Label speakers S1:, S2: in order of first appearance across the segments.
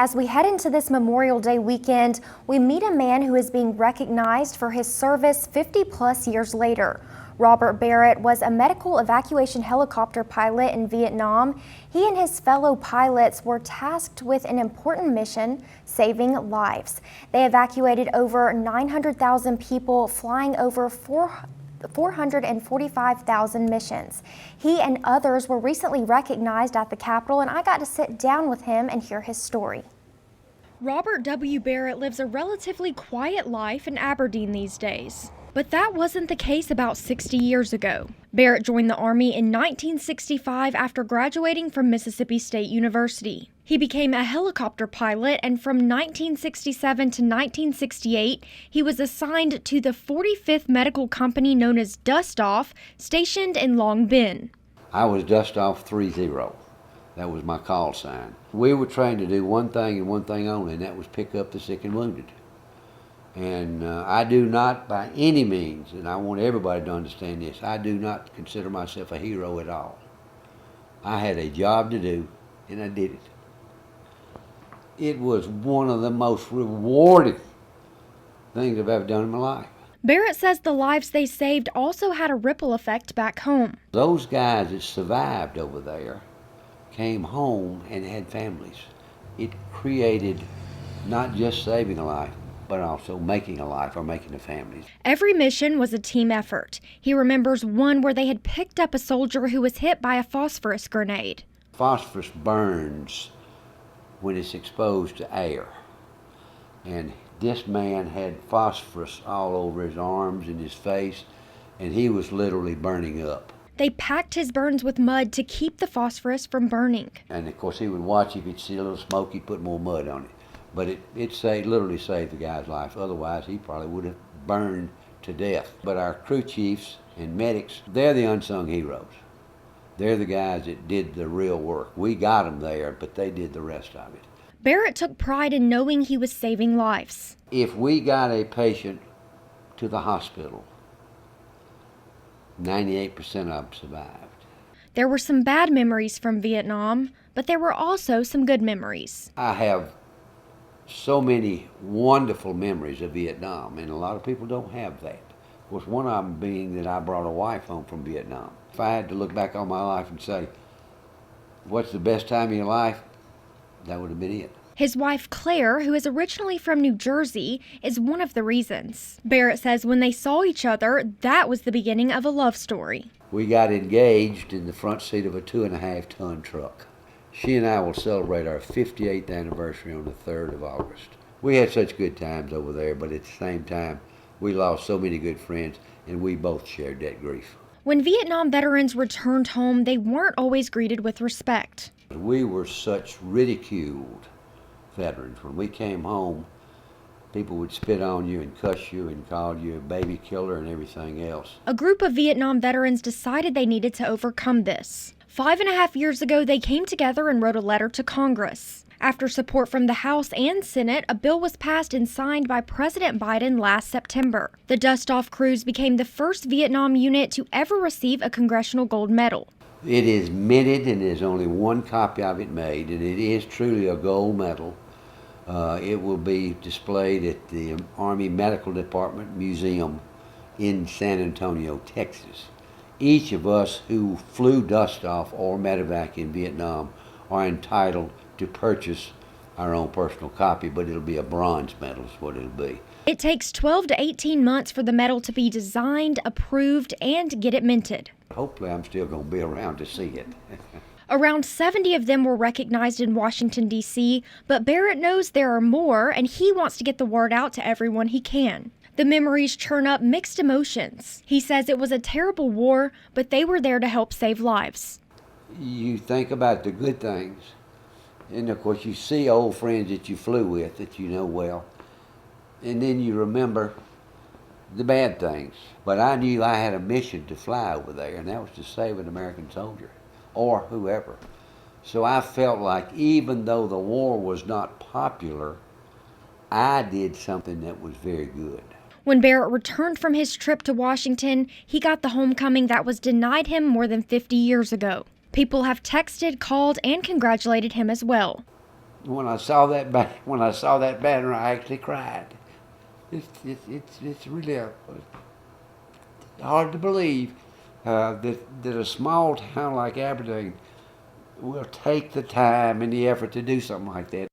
S1: As we head into this Memorial Day weekend, we meet a man who is being recognized for his service 50-plus years later. Robert Barrett was a medical evacuation helicopter pilot in Vietnam. He and his fellow pilots were tasked with an important mission, saving lives. They evacuated over 900,000 people, flying over 445,000 missions. He and others were recently recognized at the Capitol, and I got to sit down with him and hear his story. Robert W. Barrett lives a relatively quiet life in Aberdeen these days. But that wasn't the case about 60 years ago. Barrett joined the Army in 1965 after graduating from Mississippi State University. He became a helicopter pilot, and from 1967 to 1968, he was assigned to the 45th Medical Company known as Dustoff, stationed in Long Binh.
S2: I was Dustoff 30. That was my call sign. We were trained to do one thing and one thing only, and that was pick up the sick and wounded. And I do not by any means, and I want everybody to understand this, I do not consider myself a hero at all. I had a job to do, and I did it. It was one of the most rewarding things I've ever done in my life.
S1: Barrett says the lives they saved also had a ripple effect back home.
S2: Those guys that survived over there came home and had families. It created not just saving a life, but also making a life or making a family.
S1: Every mission was a team effort. He remembers one where they had picked up a soldier who was hit by a phosphorus grenade.
S2: Phosphorus burns when it's exposed to air. And this man had phosphorus all over his arms and his face, and he was literally burning up.
S1: They packed his burns with mud to keep the phosphorus from burning.
S2: And of course he would watch, if he'd see a little smoke, he'd put more mud on it. But it literally saved the guy's life. Otherwise, he probably would have burned to death. But our crew chiefs and medics, they're the unsung heroes. They're the guys that did the real work. We got them there, but they did the rest of it.
S1: Barrett took pride in knowing he was saving lives.
S2: If we got a patient to the hospital, 98% of them survived.
S1: There were some bad memories from Vietnam, but there were also some good memories.
S2: I have so many wonderful memories of Vietnam, and a lot of people don't have that. Of course, one of them being that I brought a wife home from Vietnam. If I had to look back on my life and say, what's the best time of your life, that would have been it.
S1: His wife, Claire, who is originally from New Jersey, is one of the reasons. Barrett says when they saw each other, that was the beginning of a love story.
S2: We got engaged in the front seat of a 2.5-ton truck. She and I will celebrate our 58th anniversary on the 3rd of August. We had such good times over there, but at the same time, we lost so many good friends, and we both shared that grief.
S1: When Vietnam veterans returned home, they weren't always greeted with respect.
S2: We were such ridiculed veterans. When we came home, people would spit on you and cuss you and call you a baby killer and everything else.
S1: A group of Vietnam veterans decided they needed to overcome this. 5.5 years ago, they came together and wrote a letter to Congress. After support from the House and Senate, a bill was passed and signed by President Biden last September. The Dustoff crews became the first Vietnam unit to ever receive a Congressional Gold Medal.
S2: It is minted, and there's only one copy of it made, and it is truly a gold medal. It will be displayed at the Army Medical Department Museum in San Antonio, Texas. Each of us who flew Dustoff or medevac in Vietnam are entitled to purchase our own personal copy, but it'll be a bronze medal is what it'll be.
S1: It takes 12 to 18 months for the medal to be designed, approved, and get it minted.
S2: Hopefully I'm still going to be around to see it.
S1: Around 70 of them were recognized in Washington, D.C., but Barrett knows there are more, and he wants to get the word out to everyone he can. The memories churn up mixed emotions. He says it was a terrible war, but they were there to help save lives.
S2: You think about the good things, and of course you see old friends that you flew with that you know well, and then you remember the bad things. But I knew I had a mission to fly over there, and that was to save an American soldier or whoever. So I felt like even though the war was not popular, I did something that was very good.
S1: When Barrett returned from his trip to Washington, he got the homecoming that was denied him more than 50 years ago. People have texted, called, and congratulated him as well.
S2: when I saw that banner, I actually cried. It's really hard to believe that a small town like Aberdeen will take the time and the effort to do something like that.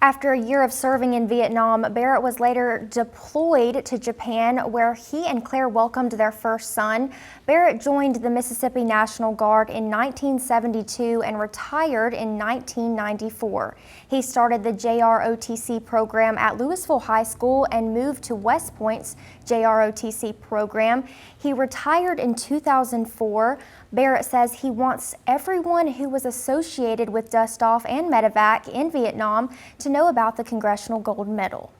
S1: After a year of serving in Vietnam, Barrett was later deployed to Japan, where he and Claire welcomed their first son. Barrett joined the Mississippi National Guard in 1972 and retired in 1994. He started the JROTC program at Louisville High School and moved to West Point's JROTC program. He retired in 2004. Barrett says he wants everyone who was associated with Dustoff and Medevac in Vietnam to know about the Congressional Gold Medal.